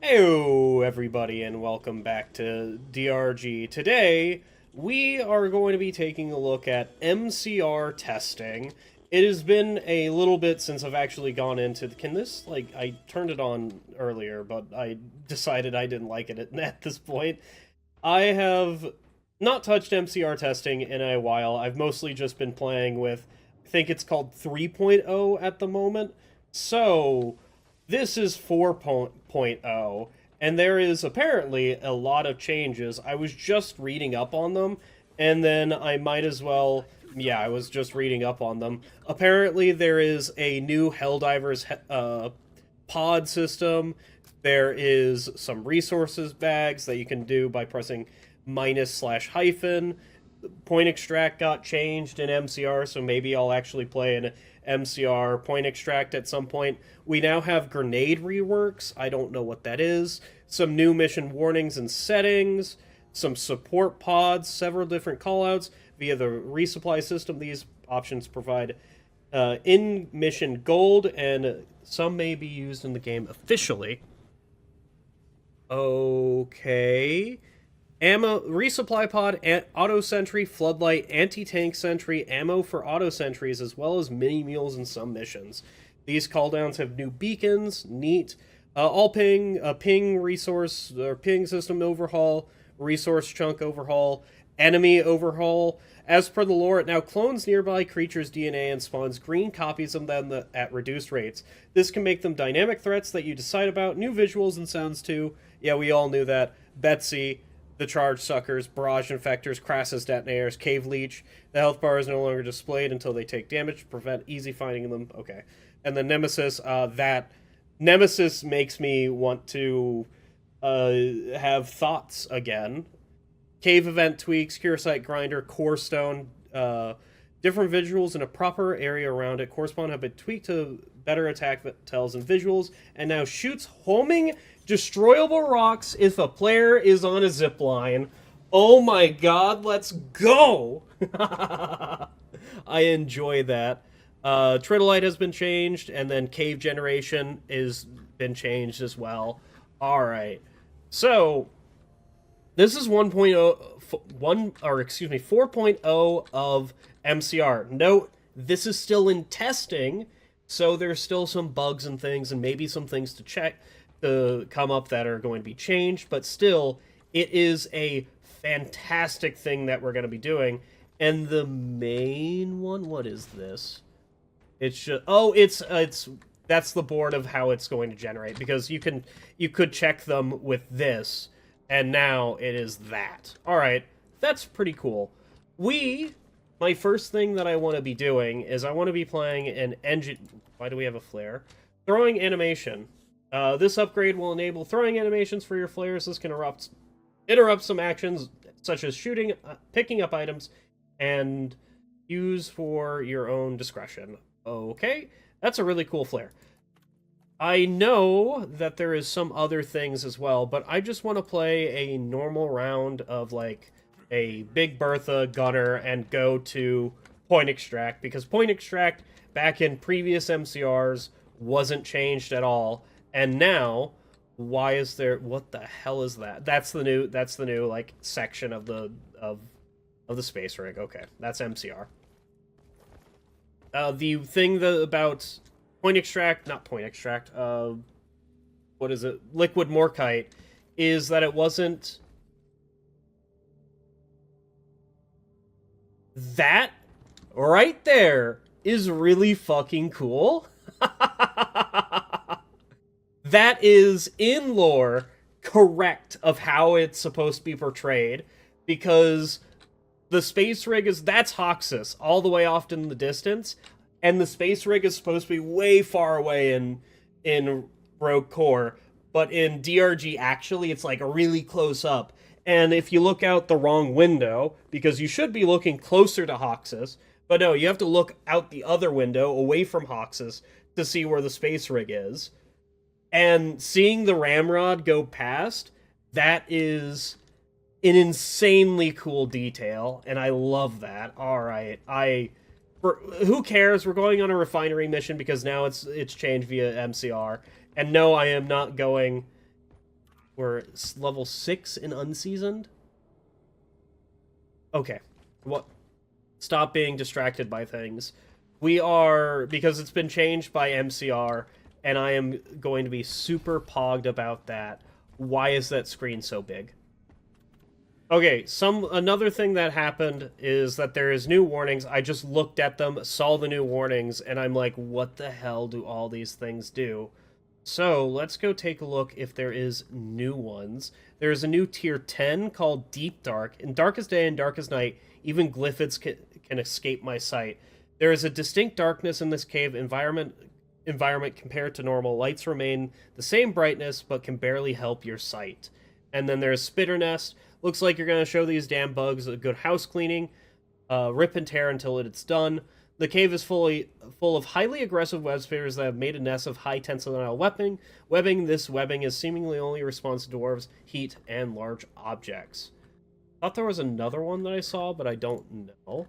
Hello, everybody, and welcome back to DRG. Today, we are going to be taking a look at MCR testing. It has been a little bit since I've actually gone into can this, I turned it on earlier, but I decided I didn't like it at this point. I have not touched MCR testing in a while. I've mostly just been playing with, I think it's called 3.0 at the moment. So, this is 4.0, and there is apparently a lot of changes. I was just reading up on them, and then I might as well. Yeah, I was just reading up on them. Apparently, there is a new Helldivers pod system. There is some resources bags that you can do by pressing minus/hyphen. Point extract got changed in MCR, so maybe I'll actually play an MCR point extract at some point. We now have grenade reworks. I don't know what that is. Some new mission warnings and settings. Some support pods. Several different callouts via the resupply system. These options provide in-mission gold, and some may be used in the game officially. Okay. Ammo, resupply pod, auto sentry, floodlight, anti-tank sentry, ammo for auto sentries, as well as mini mules in some missions. These calldowns have new beacons, neat. All ping, ping resource, or ping system overhaul, resource chunk overhaul, enemy overhaul. As per the lore, it now clones nearby creatures' DNA and spawns green copies of them at reduced rates. This can make them dynamic threats that you decide about. New visuals and sounds too. Yeah, we all knew that. Betsy, the charge suckers, barrage infectors, Crassus detonators, cave leech. The health bar is no longer displayed until they take damage to prevent easy finding them. Okay. And the Nemesis, that Nemesis makes me want to have thoughts again. Cave event tweaks, cure site grinder, core stone, different visuals in a proper area around it. Core spawn have been tweaked to better attack tells and visuals, and now shoots homing destroyable rocks if a player is on a zip line. Oh my god, let's go! I enjoy that. Tritolite has been changed, and then cave generation is been changed as well. Alright. So, this is 4.0 of MCR. Note, this is still in testing, so there's still some bugs and things, and maybe some things to check to come up that are going to be changed, but still, it is a fantastic thing that we're going to be doing. And the main one, what is this? It's just, that's the board of how it's going to generate, because you could check them with this, and now it is that. Alright, that's pretty cool. My first thing that I want to be doing is I want to be playing an engine. Why do we have a flare? Throwing animation. This upgrade will enable throwing animations for your flares. This can interrupt some actions, such as shooting, picking up items, and use for your own discretion. Okay, that's a really cool flare. I know that there is some other things as well, but I just want to play a normal round of, like, a Big Bertha gunner and go to point extract, because point extract back in previous MCRs wasn't changed at all. And now, why is there? What the hell is that? That's the new like section of the space rig. Okay, that's MCR. The thing about point extract, not point extract. What is it? Liquid Morkite, is that it wasn't. That right there is really fucking cool. That is, in lore, correct of how it's supposed to be portrayed, because the space rig that's Hoxus, all the way off in the distance, and the space rig is supposed to be way far away in Rogue Core, but in DRG, actually, it's like really close up. And if you look out the wrong window, because you should be looking closer to Hoxus, but no, you have to look out the other window, away from Hoxus, to see where the space rig is. And seeing the ramrod go past, that is an insanely cool detail, and I love that. Alright, who cares? We're going on a refinery mission because now it's changed via MCR. And no, I am not going We're level 6 in unseasoned. Okay. What? Stop being distracted by things. We are, because it's been changed by MCR, and I am going to be super pogged about that. Why is that screen so big? Okay, another thing that happened is that there is new warnings. I just looked at them, saw the new warnings, and I'm like, what the hell do all these things do? So let's go take a look if there is new ones. There is a new tier 10 called Deep Dark. In darkest day and darkest night, even glyphids can escape my sight. There is a distinct darkness in this cave environment compared to normal. Lights remain the same brightness, but can barely help your sight. And then there's Spitter Nest. Looks like you're going to show these damn bugs a good house cleaning. Rip and tear until it's done. The cave is full of highly aggressive web spitters that have made a nest of high tensile webbing. This webbing is seemingly only responsive to dwarves, heat, and large objects. Thought there was another one that I saw, but I don't know.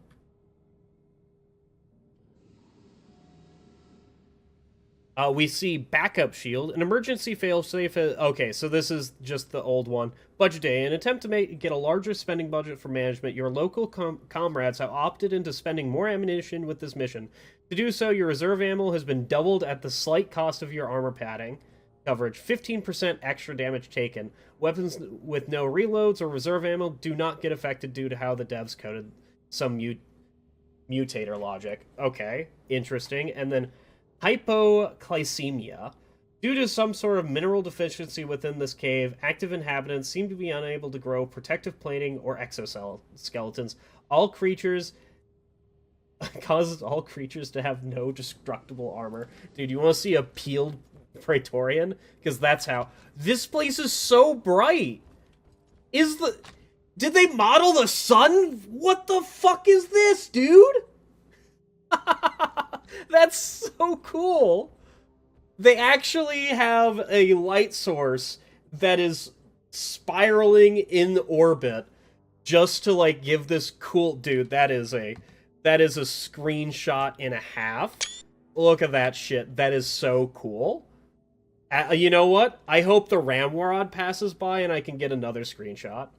We see backup shield, an emergency failsafe. Okay, so this is just the old one. Budget day. In an attempt to get a larger spending budget for management, your local comrades have opted into spending more ammunition with this mission. To do so, your reserve ammo has been doubled at the slight cost of your armor padding coverage. 15% extra damage taken. Weapons with no reloads or reserve ammo do not get affected due to how the devs coded some mutator logic. Okay, interesting. And then hypoglycemia. Due to some sort of mineral deficiency within this cave, active inhabitants seem to be unable to grow protective plating or exoskeletons. All creatures causes all creatures to have no destructible armor. Dude, you want to see a peeled Praetorian? Because that's how... This place is so bright! Did they model the sun? What the fuck is this, dude? That's so cool. They actually have a light source that is spiraling in orbit just to like give this cool dude. That is a screenshot and a half. Look at that shit. That is so cool. You know what? I hope the Ramrod passes by and I can get another screenshot.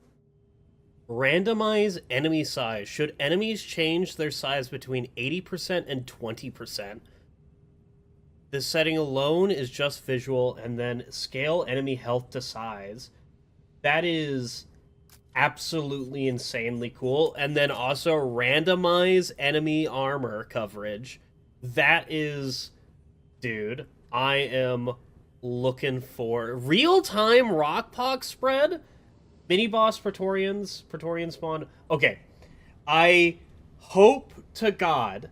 Randomize enemy size. Should enemies change their size between 80% and 20%? This setting alone is just visual, and then scale enemy health to size. That is absolutely insanely cool. And then also randomize enemy armor coverage. That is... Dude, I am looking for... Real-time Rockpox spread? Mini-boss Praetorian spawn. Okay. I hope to God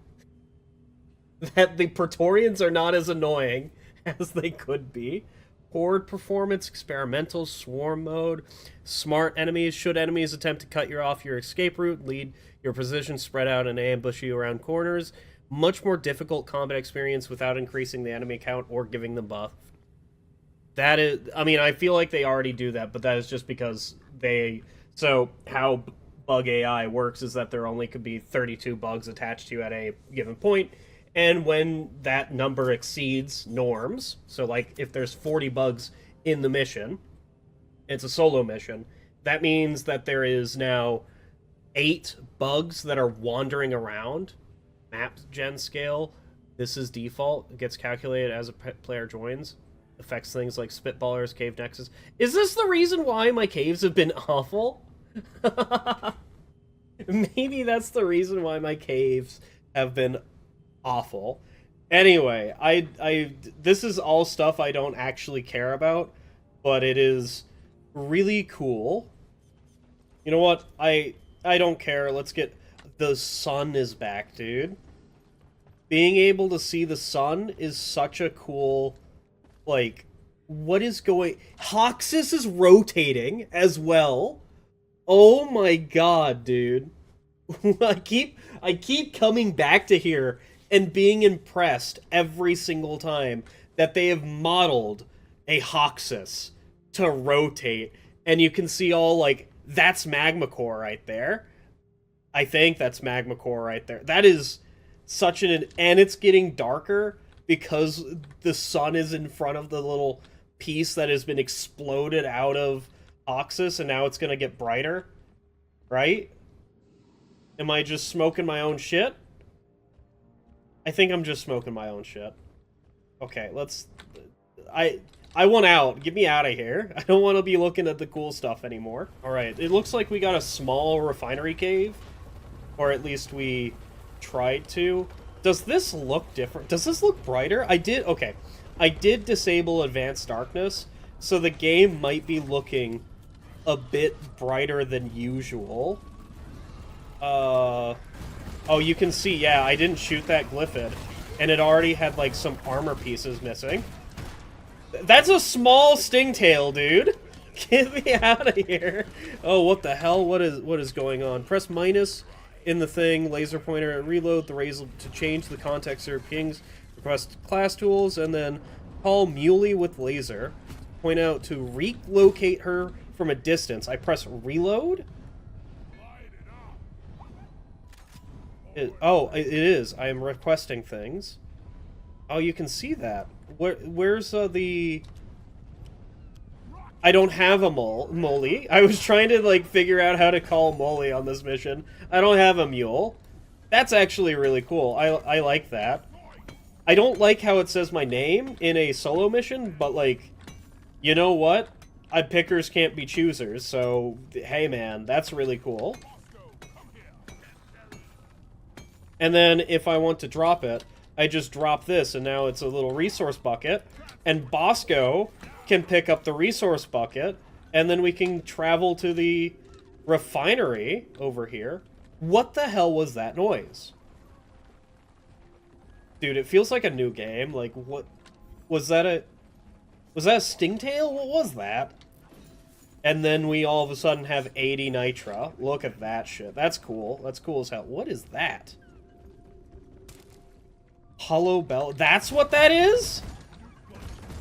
that the Praetorians are not as annoying as they could be. Horde performance, experimental, swarm mode, smart enemies. Should enemies attempt to cut you off your escape route, lead your position spread out and ambush you around corners. Much more difficult combat experience without increasing the enemy count or giving them buff. That is, I mean, I feel like they already do that, but that is just because so how bug AI works is that there only could be 32 bugs attached to you at a given point, and when that number exceeds norms, so like if there's 40 bugs in the mission, it's a solo mission, that means that there is now 8 bugs that are wandering around. Map gen scale, this is default, it gets calculated as a player joins. Affects things like spitballers, cave nexus. Is this the reason why my caves have been awful? Maybe that's the reason why my caves have been awful. Anyway, this is all stuff I don't actually care about, but it is really cool. You know what? I don't care. Let's get... The sun is back, dude. Being able to see the sun is such a cool... Like, what is going... Hoxus is rotating as well. Oh my god, dude. I keep coming back to here and being impressed every single time that they have modeled a Hoxus to rotate. And you can see all, like, that's magma core right there. I think that's magma core right there. That is such an... And it's getting darker because the sun is in front of the little piece that has been exploded out of Oxus, and now it's gonna get brighter, right? Am I just smoking my own shit? I think I'm just smoking my own shit. Okay, let's... I want out. Get me out of here. I don't want to be looking at the cool stuff anymore. Alright, it looks like we got a small refinery cave. Or at least we tried to. Does this look different? Does this look brighter? Okay. I did disable advanced darkness, so the game might be looking a bit brighter than usual. Oh, you can see, yeah, I didn't shoot that glyphid, and it already had, like, some armor pieces missing. That's a small stingtail, dude! Get me out of here! Oh, what the hell? What is going on? Press minus in the thing, laser pointer, reload the razor to change the context serve pings, request class tools, and then call Muley with laser. Point out to relocate her from a distance. I press reload? It is. I am requesting things. Oh, you can see that. Where's the... I don't have a Molly. I was trying to, like, figure out how to call Molly on this mission. I don't have a mule. That's actually really cool. I like that. I don't like how it says my name in a solo mission, but, like, you know what? Pickers can't be choosers, so, hey man, that's really cool. And then, if I want to drop it, I just drop this, and now it's a little resource bucket, and Bosco can pick up the resource bucket, and then we can travel to the refinery over here. What the hell was that noise? Dude, it feels like a new game. Like, what... Was that a stingtail? What was that? And then we all of a sudden have 80 nitra. Look at that shit. That's cool. That's cool as hell. What is that? Hollow Bell. That's what that is?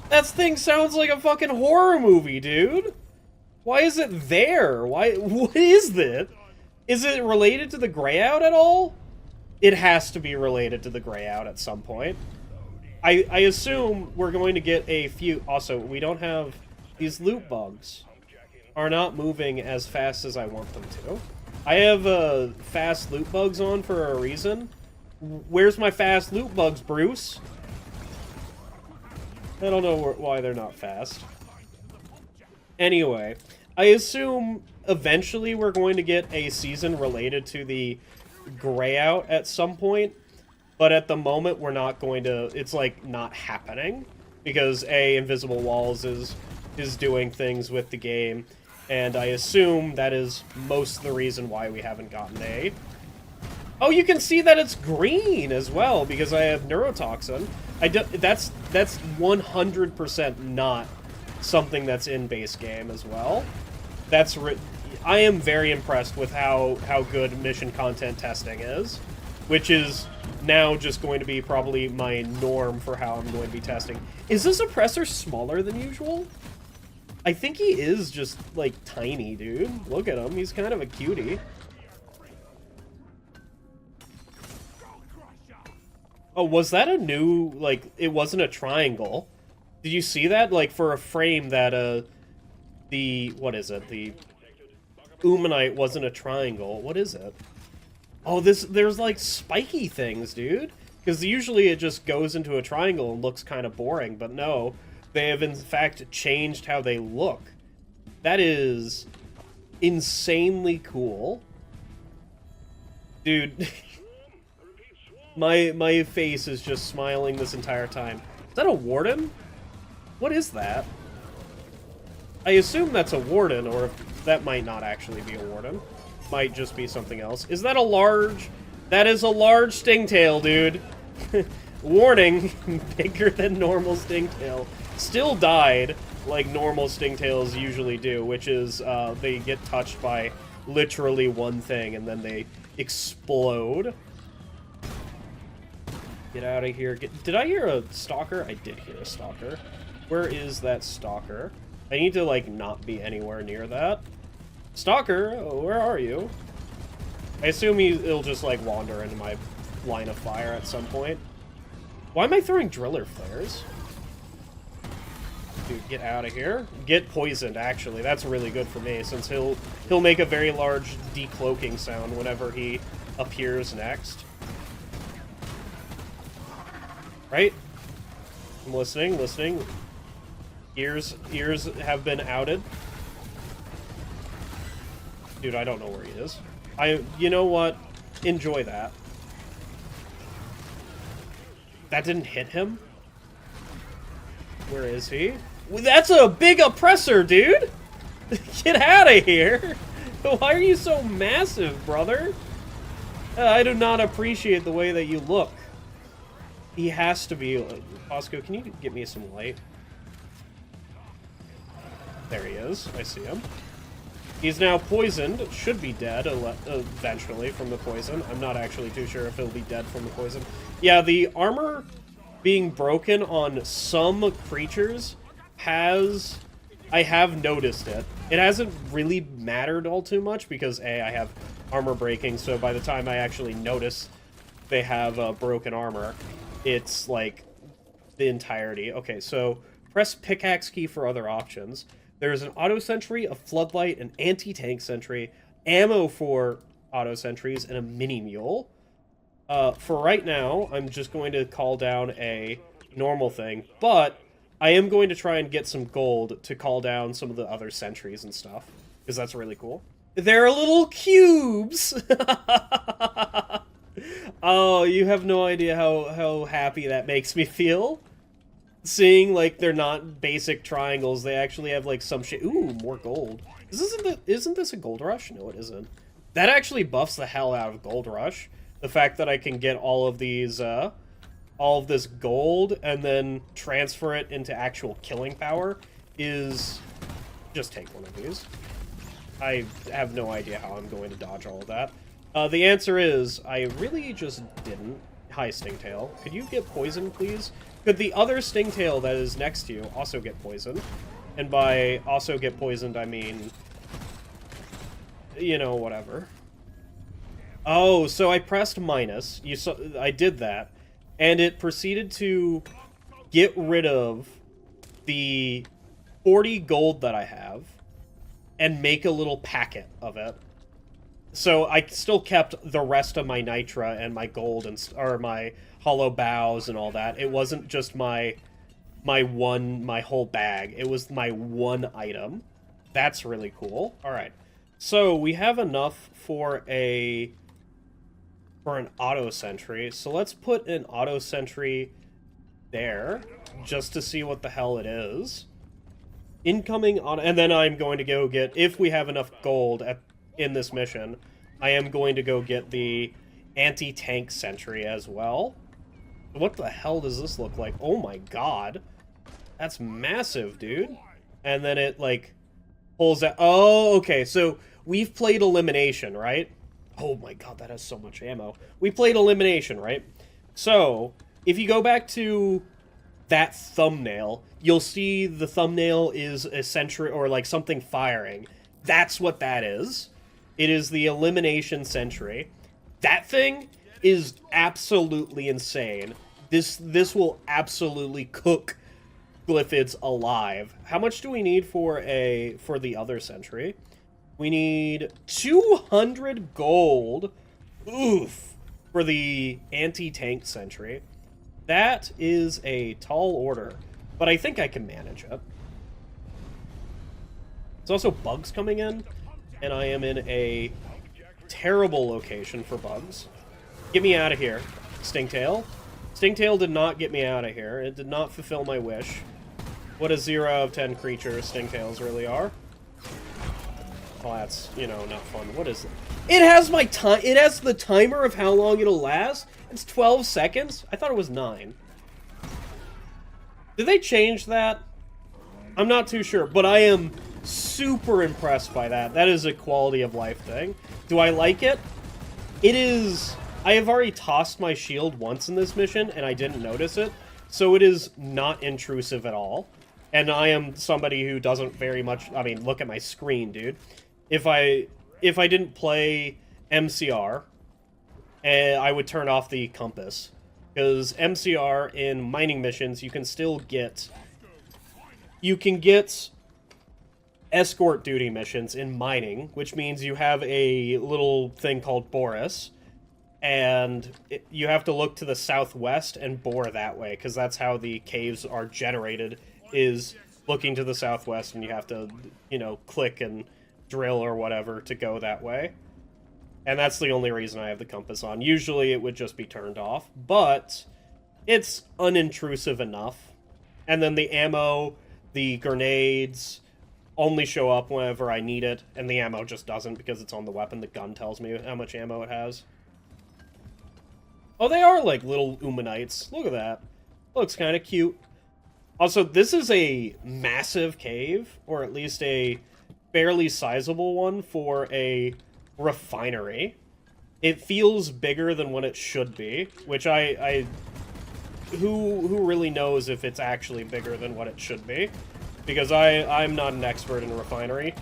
That thing sounds like a fucking horror movie, dude. Why is it there? What is that? Is it related to the Greyout at all? It has to be related to the Greyout at some point. I assume we're going to get a few... Also, we don't have... These loot bugs are not moving as fast as I want them to. I have fast loot bugs on for a reason. Where's my fast loot bugs, Bruce? I don't know why they're not fast. Anyway, I assume eventually we're going to get a season related to the Greyout at some point, but at the moment we're not going to... It's, like, not happening, because Invisible Walls is doing things with the game, and I assume that is most of the reason why we haven't gotten a... Oh, you can see that it's green as well, because I have neurotoxin. That's 100% not something that's in base game as well. I am very impressed with how good mission content testing is, which is now just going to be probably my norm for how I'm going to be testing. Is this oppressor smaller than usual? I think he is just, like, tiny, dude. Look at him. He's kind of a cutie. Oh, was that a new, like, it wasn't a triangle. Did you see that? Like, for a frame that, what is it? The Umanite wasn't a triangle. What is it? Oh, there's, like, spiky things, dude. Because usually it just goes into a triangle and looks kind of boring, but no. They have, in fact, changed how they look. That is insanely cool. Dude... My face is just smiling this entire time. Is that a warden? What is that? I assume that's a warden, or that might not actually be a warden. Might just be something else. Is that a large... That is a large stingtail, dude. Warning, bigger than normal stingtail. Still died, like normal stingtails usually do, which is they get touched by literally one thing, and then they explode. Get out of here. Did I hear a stalker? I did hear a stalker. Where is that stalker? I need to, like, not be anywhere near that. Stalker, where are you? I assume he'll just, like, wander into my line of fire at some point. Why am I throwing driller flares? Dude, get out of here. Get poisoned, actually. That's really good for me, since he'll make a very large decloaking sound whenever he appears next. Right? I'm listening, listening. Ears have been outed. Dude, I don't know where he is. You know what? Enjoy that. That didn't hit him? Where is he? That's a big oppressor, dude! Get out of here! Why are you so massive, brother? I do not appreciate the way that you look. He has to be... Bosco, can you get me some light? There he is. I see him. He's now poisoned. Should be dead eventually from the poison. I'm not actually too sure if he'll be dead from the poison. Yeah, the armor being broken on some creatures has... I have noticed it. It hasn't really mattered all too much because, A, I have armor breaking, so by the time I actually notice they have broken armor, it's like the entirety. Okay, so press pickaxe key for other options. There's an auto sentry, a floodlight, an anti-tank sentry, ammo for auto sentries, and a mini mule. For right now, I'm just going to call down a normal thing, but I am going to try and get some gold to call down some of the other sentries and stuff, because that's really cool. They're little cubes! Oh, you have no idea how happy that makes me feel. Seeing, like, they're not basic triangles, they actually have, like, some shit. Ooh, more gold. Isn't this a gold rush? No, it isn't. That actually buffs the hell out of gold rush. The fact that I can get all of these, all of this gold and then transfer it into actual killing power is... Just take one of these. I have no idea how I'm going to dodge all of that. The answer is, I really just didn't. Hi, Stingtail. Could you get poisoned, please? Could the other Stingtail that is next to you also get poisoned? And by also get poisoned, I mean... You know, whatever. Oh, so I pressed minus. You saw, I did that. And it proceeded to get rid of the 40 gold that I have and make a little packet of it. So I still kept the rest of my nitra and my gold and or my hollow bows and all that. It wasn't just my whole bag. It was my one item. That's really cool. All right. So we have enough for an auto sentry. So let's put an auto sentry there just to see what the hell it is. Incoming on, and then I'm going to go get, if we have enough gold in this mission, I am going to go get the anti-tank sentry as well. What the hell does this look like? Oh my god. That's massive, dude. And then it, like, pulls out. Oh, okay, so we've played Elimination, right? Oh my god, that has so much ammo. We played Elimination, right? So, if you go back to that thumbnail, you'll see the thumbnail is a sentry, or like something firing. That's what that is. It is the Elimination sentry. That thing is absolutely insane. This will absolutely cook Glyphids alive. How much do we need for the other sentry? We need 200 gold. Oof. For the anti-tank sentry. That is a tall order, but I think I can manage it. There's also bugs coming in, and I am in a terrible location for bugs. Get me out of here, Stingtail. Stingtail did not get me out of here. It did not fulfill my wish. What a 0 out of 10 creature Stingtails really are. Well, that's, you know, not fun. What is it? It has my time. It has the timer of how long it'll last. It's 12 seconds. I thought it was 9. Did they change that? I'm not too sure, but I am super impressed by that. That is a quality of life thing. Do I like it? It is... I have already tossed my shield once in this mission, and I didn't notice it, so it is not intrusive at all. And I am somebody who doesn't very much... I mean, look at my screen, dude. If I didn't play MCR, I would turn off the compass. Because MCR in mining missions, you can still get you can get escort duty missions in mining, which means you have a little thing called Boris, and you have to look to the southwest and bore that way, because that's how the caves are generated, is looking to the southwest, and you have to, you know, click and drill or whatever to go that way. And that's the only reason I have the compass on. Usually it would just be turned off, but it's unintrusive enough. And then the ammo, the grenades, only show up whenever I need it, and the ammo just doesn't because it's on the weapon. The gun tells me how much ammo it has. Oh, they are like little Umanites. Look at that. Looks kind of cute. Also, this is a massive cave, or at least a fairly sizable one for a refinery. It feels bigger than what it should be, which who really knows if it's actually bigger than what it should be? Because I'm not an expert in a refinery,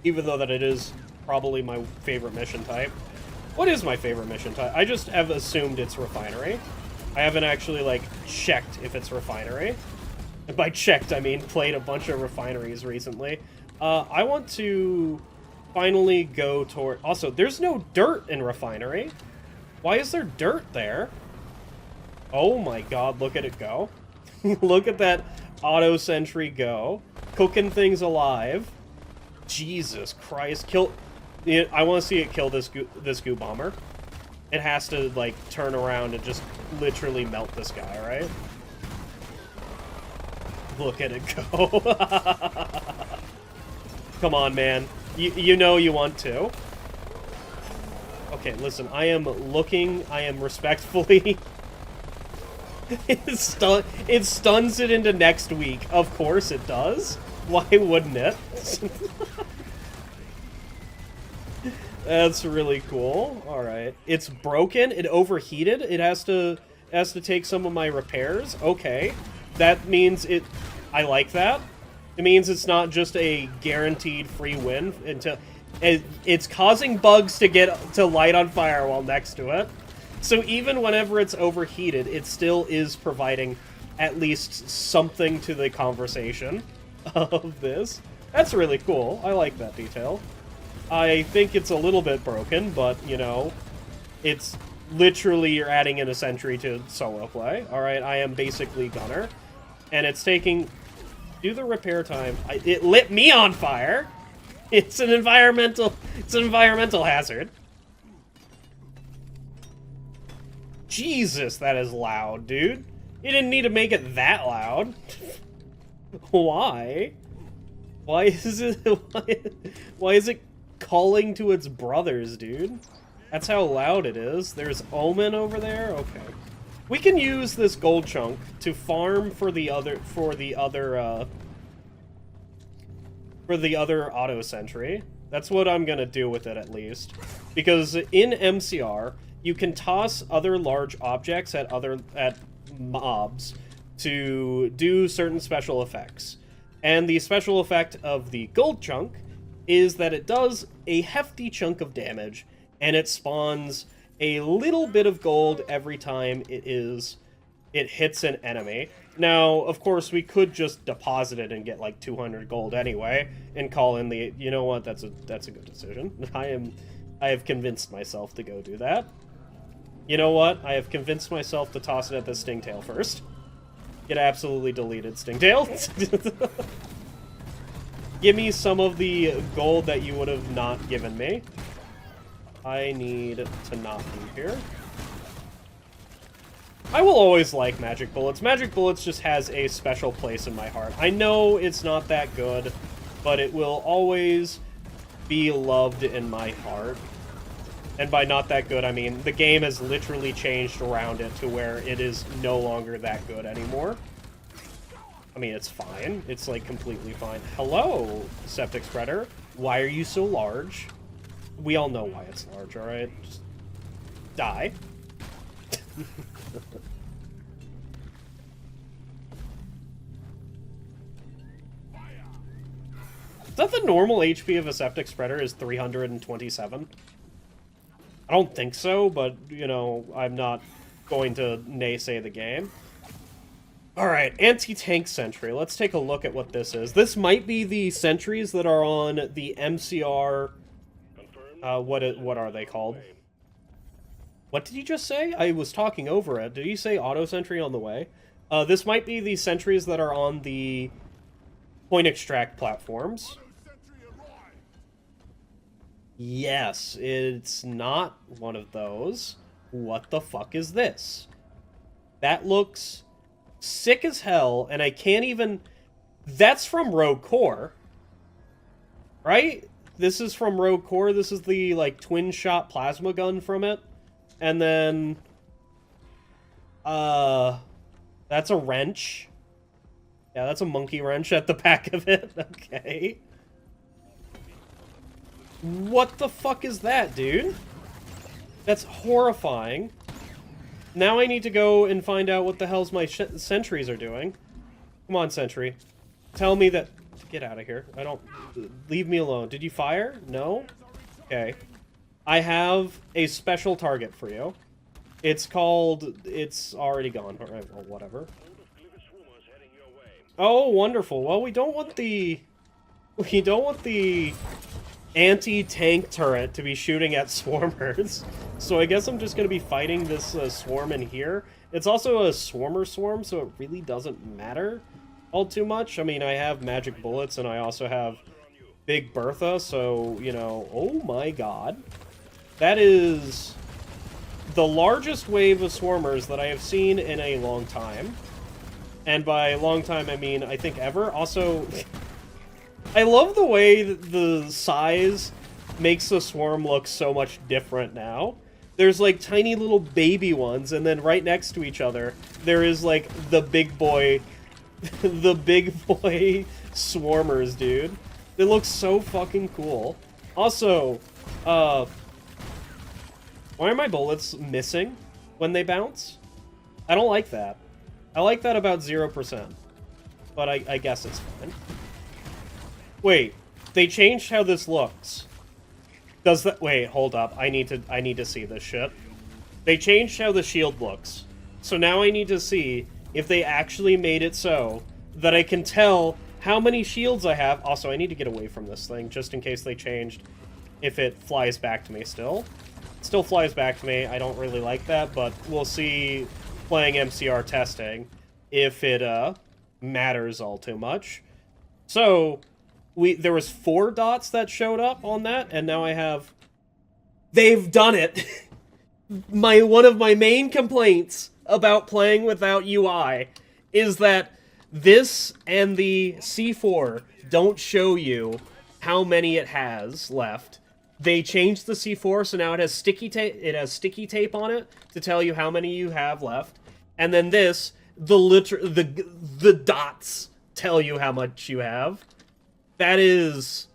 even though that it is probably my favorite mission type. What is my favorite mission type? I just have assumed it's refinery. I haven't actually, like, checked if it's refinery. And by checked, I mean played a bunch of refineries recently. I want to finally go toward... Also, there's no dirt in refinery. Why is there dirt there? Oh my god, look at it go. Look at that auto sentry go. Cooking things alive. Jesus Christ. Kill... I want to see it kill this goo bomber. It has to, like, turn around and just literally melt this guy, right? Look at it go. Come on, man. You know you want to. Okay, listen, I am looking, I am respectfully... It stuns it into next week. Of course it does. Why wouldn't it? That's really cool. Alright. It's broken, it overheated, it has to take some of my repairs. Okay. That means it... I like that. It means it's not just a guaranteed free win until... It's causing bugs to light on fire while next to it. So even whenever it's overheated, it still is providing at least something to the conversation of this. That's really cool. I like that detail. I think it's a little bit broken, but, you know, it's literally you're adding in a sentry to solo play. Alright, I am basically gunner. And it's taking... Do the repair time. It lit me on fire! It's an environmental hazard. Jesus, that is loud, dude. You didn't need to make it that loud. Why? Why is it calling to its brothers, dude? That's how loud it is. There's Omen over there? Okay. We can use this gold chunk to farm for the other auto sentry. That's what I'm gonna do with it, at least. Because in MCR, you can toss other large objects at mobs to do certain special effects. And the special effect of the gold chunk is that it does a hefty chunk of damage, and it spawns a little bit of gold every time it hits an enemy. Now, of course, we could just deposit it and get like 200 gold anyway, and call in the... You know what? That's a good decision. I have convinced myself to go do that. You know what? I have convinced myself to toss it at the Stingtail first. Get absolutely deleted, Stingtail. Give me some of the gold that you would have not given me. I need to not be here. I will always like Magic Bullets. Magic Bullets just has a special place in my heart. I know it's not that good, but it will always be loved in my heart. And by not that good, I mean the game has literally changed around it to where it is no longer that good anymore. I mean, it's fine. It's, like, completely fine. Hello, Septic Spreader. Why are you so large? We all know why it's large, alright? Just die. Is that the normal HP of a Septic Spreader is 327? I don't think so, but, you know, I'm not going to naysay the game. Alright, anti-tank sentry. Let's take a look at what this is. This might be the sentries that are on the MCR... what are they called? What did he just say? I was talking over it. Did he say auto sentry on the way? This might be the sentries that are on the point extract platforms. Yes, it's not one of those. What the fuck is this? That looks sick as hell, and I can't even... That's from Rogue Core. Right? This is from Rogue Core. This is the, like, twin-shot plasma gun from it. And then... That's a wrench. Yeah, that's a monkey wrench at the back of it. Okay. What the fuck is that, dude? That's horrifying. Now I need to go and find out what the hell's my sentries are doing. Come on, sentry. Tell me that... Get out of here. I don't... Leave me alone. Did you fire? No? Okay. I have a special target for you. It's called... It's already gone. Alright, well, whatever. Oh, wonderful. Well, we don't want the... We don't want the anti-tank turret to be shooting at swarmers. So I guess I'm just going to be fighting this swarm in here. It's also a swarmer swarm, so it really doesn't matter all too much. I mean, I have magic bullets, and I also have Big Bertha, so, you know... Oh my god. That is the largest wave of swarmers that I have seen in a long time. And by long time, I mean, I think ever. Also, I love the way that the size makes the swarm look so much different now. There's, like, tiny little baby ones, and then right next to each other, there is, like, the big boy... the big boy swarmers, dude. They look so fucking cool. Also, why are my bullets missing when they bounce? I don't like that. I like that about 0%. But I guess it's fine. Wait, they changed how this looks. Does that... Wait, hold up. I need to see this shit. They changed how the shield looks. So now I need to see if they actually made it so that I can tell how many shields I have. Also, I need to get away from this thing, just in case they changed if it flies back to me still. It still flies back to me. I don't really like that, but we'll see playing MCR testing if it matters all too much. So, there was 4 dots that showed up on that, and now I have... They've done it! One of my main complaints about playing without UI is that this and the C4 don't show you how many it has left. They changed the C4, so now it has sticky tape. It has sticky tape on it to tell you how many you have left. And then this, the dots tell you how much you have. That is...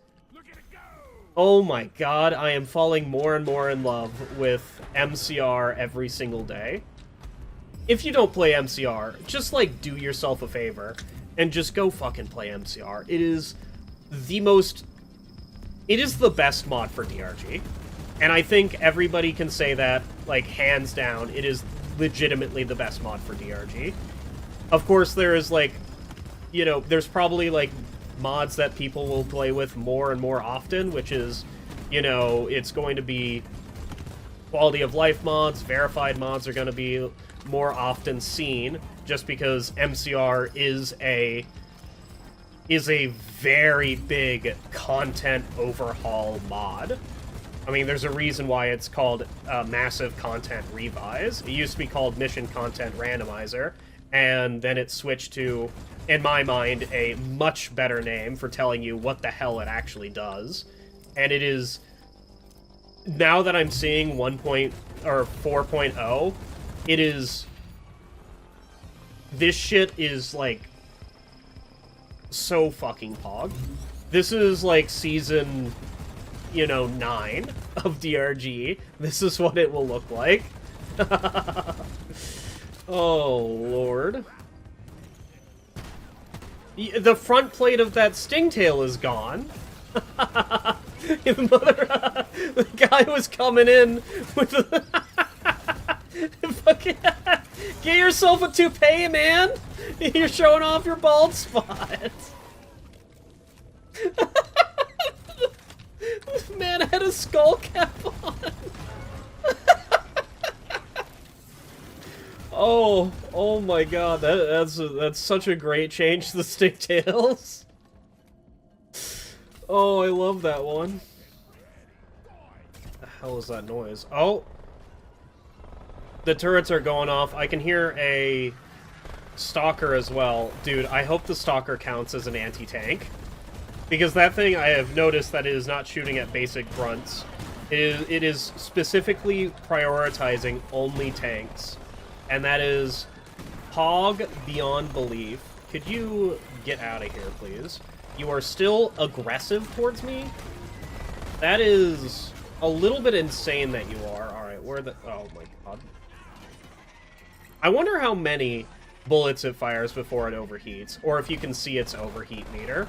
Oh my god, I am falling more and more in love with MCR every single day. If you don't play MCR, just, like, do yourself a favor and just go fucking play MCR. It is the most... It is the best mod for DRG. And I think everybody can say that, like, hands down, it is legitimately the best mod for DRG. Of course, there is, like, you know, there's probably, like, mods that people will play with more and more often, which is, you know, it's going to be quality of life mods, verified mods are going to be more often seen, just because MCR is a very big content overhaul mod. I mean, there's a reason why it's called Massive Content Revise. It used to be called Mission Content Randomizer, and then it switched to, in my mind, a much better name for telling you what the hell it actually does. And it is... Now that I'm seeing 4.0, it is... This shit is, like, so fucking pog. This is, like, season, you know, 9 of DRG. This is what it will look like. Oh, Lord. The front plate of that stingtail is gone. The guy was coming in with the... Fucking... Get yourself a toupee, man! You're showing off your bald spot. This man had a skull cap on. Oh my god, that's such a great change to the sticktails. Oh, I love that one. What the hell is that noise? Oh! The turrets are going off. I can hear a stalker as well. Dude, I hope the stalker counts as an anti-tank. Because that thing, I have noticed that it is not shooting at basic grunts. It is specifically prioritizing only tanks. And that is hog beyond belief. Could you get out of here, please? You are still aggressive towards me? That is a little bit insane that you are. Alright, where the... Oh my god. I wonder how many bullets it fires before it overheats. Or if you can see its overheat meter.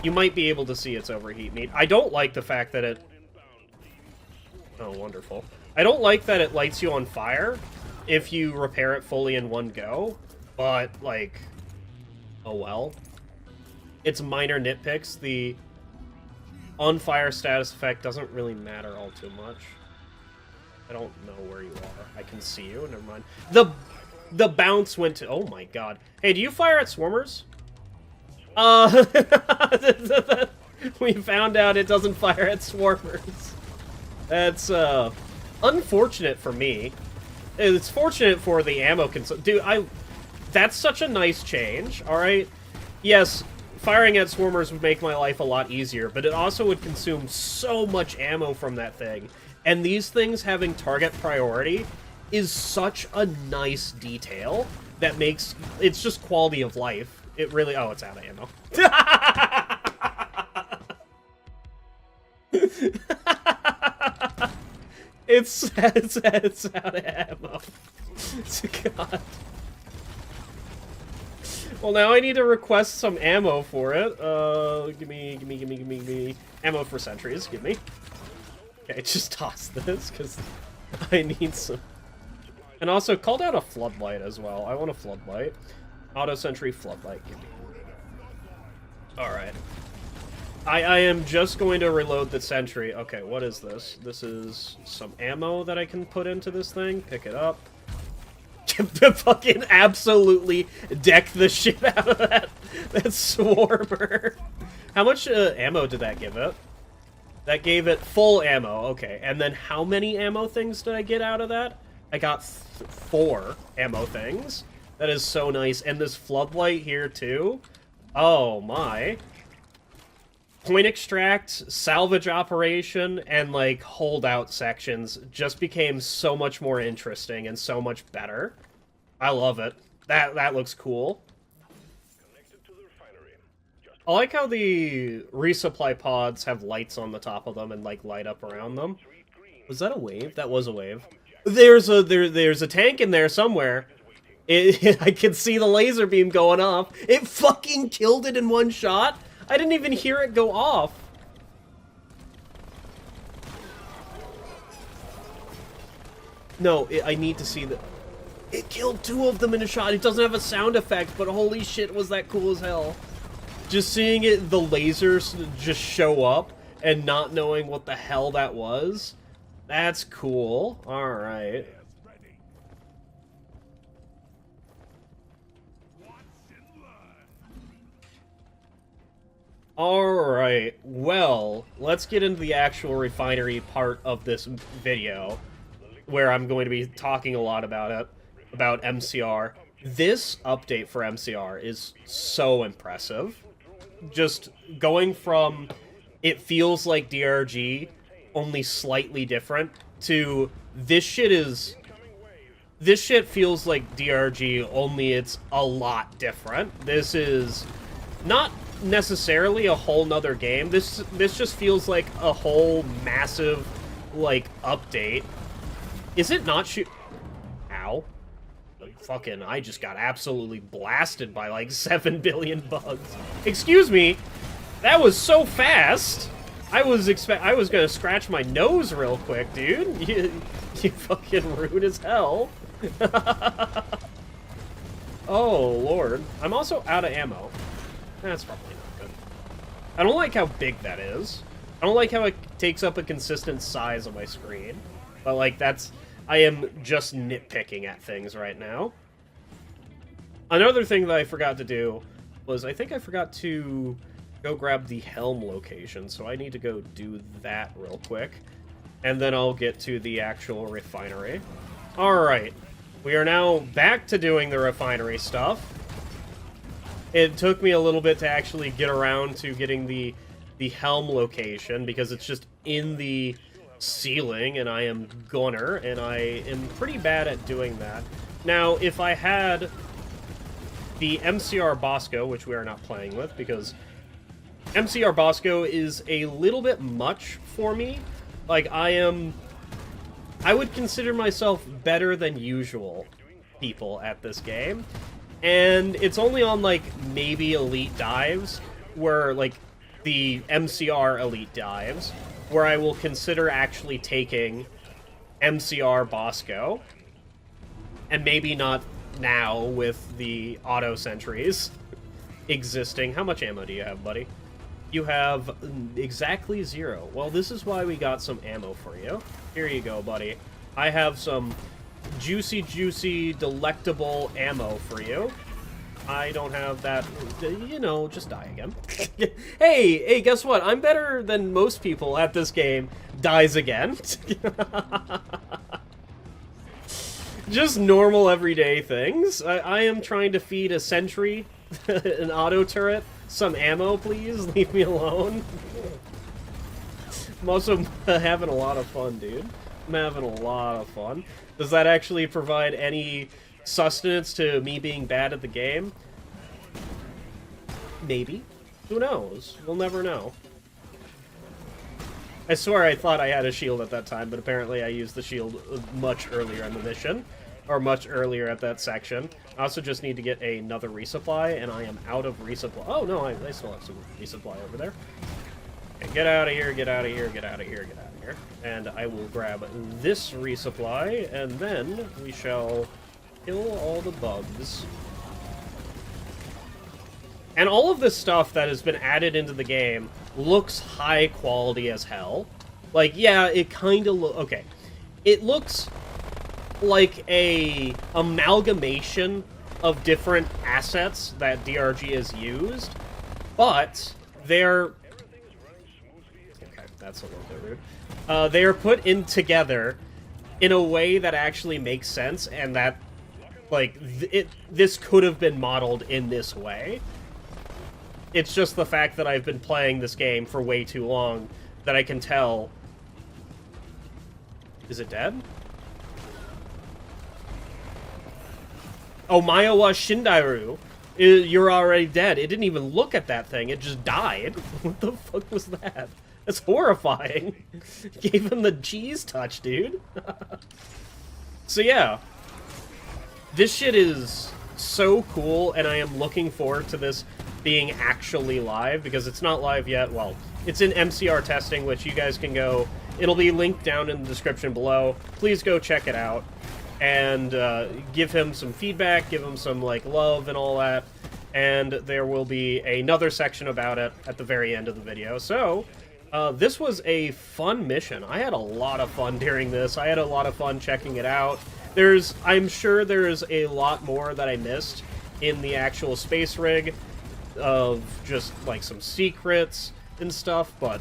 You might be able to see its overheat meter. I don't like the fact that it... Oh, wonderful. I don't like that it lights you on fire if you repair it fully in one go, but, like, oh well. It's minor nitpicks. The on-fire status effect doesn't really matter all too much. I don't know where you are. I can see you, never mind. The bounce went to... Oh my god. Hey, do you fire at swarmers? We found out it doesn't fire at swarmers. That's, unfortunate for me. It's fortunate for the ammo consumption. Dude, that's such a nice change, alright? Yes, firing at swarmers would make my life a lot easier, but it also would consume so much ammo from that thing. And these things having target priority is such a nice detail that makes... It's just quality of life. It really... Oh, it's out of ammo. It's out of ammo. God. Well, now I need to request some ammo for it. Give me ammo for sentries. Give me. Okay, just toss this because I need some. And also called out a floodlight as well. I want a floodlight. Auto sentry floodlight. Give me. All right. I am just going to reload the sentry. Okay, what is this? This is some ammo that I can put into this thing. Pick it up. Fucking absolutely deck the shit out of that swarmer. How much ammo did that give it? That gave it full ammo. Okay, and then how many ammo things did I get out of that? I got 4 ammo things. That is so nice. And this floodlight here, too. Oh, my. Point extract, salvage operation, and, like, holdout sections just became so much more interesting and so much better. I love it. That looks cool. I like how the resupply pods have lights on the top of them and, like, light up around them. Was that a wave? That was a wave. There's a tank in there somewhere. I can see the laser beam going off. It fucking killed it in one shot. I didn't even hear it go off. No, I need to see the... It killed 2 of them in a shot. It doesn't have a sound effect, but holy shit, was that cool as hell. Just seeing it, the lasers just show up and not knowing what the hell that was. That's cool. Alright. Alright, well, let's get into the actual refinery part of this video, where I'm going to be talking a lot about it, about MCR. This update for MCR is so impressive. Just going from, it feels like DRG, only slightly different, to this shit feels like DRG, only it's a lot different. This is not necessarily a whole nother game. This just feels like a whole massive, like, update. Is it not shoot? Ow. Fucking, I just got absolutely blasted by like 7 billion bugs. Excuse me, that was so fast. I was gonna scratch my nose real quick, dude. You fucking rude as hell. Oh, Lord. I'm also out of ammo. That's probably not good. I don't like how big that is. I don't like how it takes up a consistent size on my screen. But, like, that's... I am just nitpicking at things right now. Another thing that I forgot to do was I think I forgot to go grab the helm location, so I need to go do that real quick. And then I'll get to the actual refinery. Alright. We are now back to doing the refinery stuff. It took me a little bit to actually get around to getting the helm location, because it's just in the ceiling, and I am gunner, and I am pretty bad at doing that. Now, if I had the MCR Bosco, which we are not playing with, because MCR Bosco is a little bit much for me. Like, I would consider myself better than usual people at this game. And it's only on, like, maybe elite dives, where, like, the MCR elite dives, where I will consider actually taking MCR Bosco. And maybe not now with the auto sentries existing. How much ammo do you have, buddy? You have exactly 0. Well, this is why we got some ammo for you. Here you go, buddy. I have some juicy, delectable ammo for you. I don't have that, you know, just die again. Hey, guess what? I'm better than most people at this game. Dies again. Just normal, everyday things. I am trying to feed a sentry, an auto turret, some ammo, please. Leave me alone. I'm also having a lot of fun, dude. I'm having a lot of fun. Does that actually provide any sustenance to me being bad at the game? Maybe. Who knows? We'll never know. I swear I thought I had a shield at that time, but apparently I used the shield much earlier in the mission. Or much earlier at that section. I also just need to get another resupply, and I am out of resupply. Oh, no, I still have some resupply over there. Okay, get out of here, get out of here, get out of here, get out of here. And I will grab this resupply, and then we shall kill all the bugs. And all of this stuff that has been added into the game looks high quality as hell. Like, yeah, it kind of okay. It looks like a amalgamation of different assets that DRG has used, but they're... Okay, that's a little bit rude. They are put in together in a way that actually makes sense, and that, like, this could have been modeled in this way. It's just the fact that I've been playing this game for way too long that I can tell... Is it dead? Oh, Maiwa Shindairu, you're already dead. It didn't even look at that thing. It just died. What the fuck was that? That's horrifying. Gave him the cheese touch, dude. So yeah. This shit is so cool, and I am looking forward to this being actually live, because it's not live yet. Well, it's in MCR testing, which you guys can go... It'll be linked down in the description below. Please go check it out. And give him some feedback, give him some, like, love and all that. And there will be another section about it at the very end of the video. So, this was a fun mission. I had a lot of fun during this. I had a lot of fun checking it out. I'm sure there's a lot more that I missed in the actual space rig of just, like, some secrets and stuff, but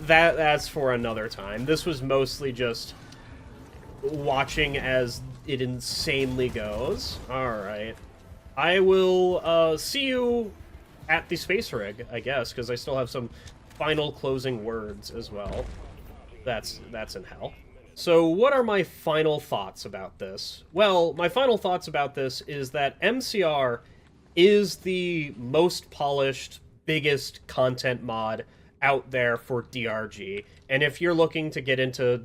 that's for another time. This was mostly just watching as it insanely goes. Alright. I will see you at the space rig, I guess, because I still have some final closing words as well. That's in hell. So what are my final thoughts about this? Well, my final thoughts about this is that MCR is the most polished, biggest content mod out there for DRG. And if you're looking to get into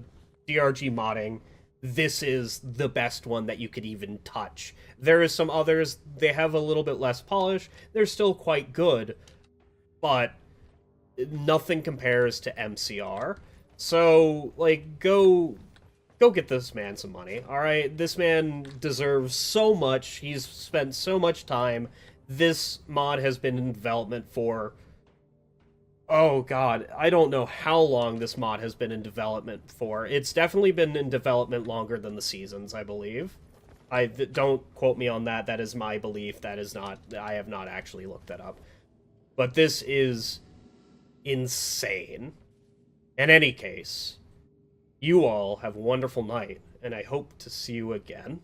DRG modding, this is the best one that you could even touch. There is some others, they have a little bit less polish. They're still quite good, but nothing compares to MCR. So, like, go Go get this man some money, alright? This man deserves so much. He's spent so much time. This mod has been in development for... Oh god, I don't know how long this mod has been in development for. It's definitely been in development longer than the seasons, I believe. Don't quote me on that. That is my belief. That is not... I have not actually looked that up. But this is insane. In any case, you all have a wonderful night, and I hope to see you again.